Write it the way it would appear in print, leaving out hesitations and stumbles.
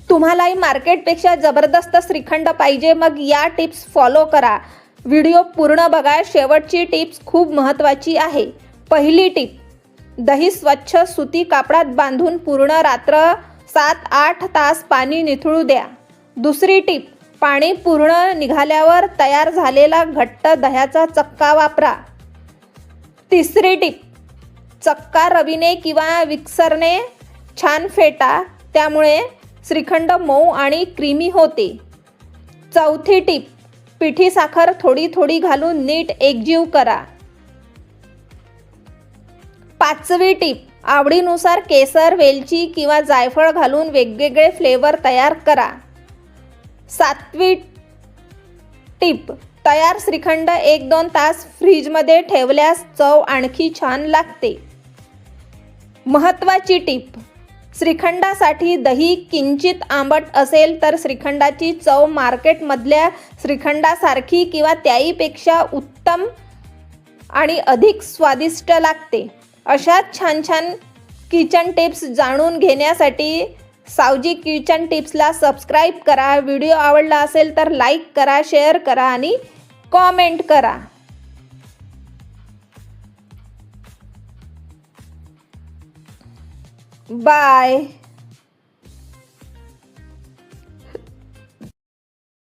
तुम्हालाही मार्केटपेक्षा जबरदस्त श्रीखंड पाहिजे, मग या टिप्स फॉलो करा. व्हिडिओ पूर्ण बघा. शेवटची टिप्स खूप महत्त्वाची आहे. पहिली टिप, दही स्वच्छ सुती कापडात बांधून पूर्ण रात्र 7-8 तास पाणी निथळू द्या. दुसरी टिप, पाणी पूर्ण निघाल्यावर तयार झालेला घट्ट दह्याचा चक्का वापरा. तिसरी टिप, चक्का रवीने किंवा मिक्सरने छान फेटा, त्यामुळे श्रीखंड मऊ आणि क्रीमी होते. चौथी टिप, पिठी साखर थोडी थोडी घालून नीट एकजीव करा. पाचवी टिप, आवडीनुसार केसर, वेलची किंवा जायफळ घालून वेगवेगळे फ्लेवर तयार करा. सातवी टिप, तयार श्रीखंड 1-2 तास फ्रीजमध्ये ठेवल्यास चव आणखी छान लागते. महत्त्वाची टिप, श्रीखंडासाठी दही किंचित आंबट असेल तर श्रीखंडाची चव मार्केटमधल्या श्रीखंडासारखी किंवा त्याहीपेक्षा उत्तम आणि अधिक स्वादिष्ट लागते. अशाच छान छान किचन टिप्स जाणून घेण्यासाठी सावजी किचन टिप्सला सबस्क्राईब करा. व्हिडिओ आवडला असेल तर लाईक करा, शेअर करा आणि कॉमेंट करा. बाय.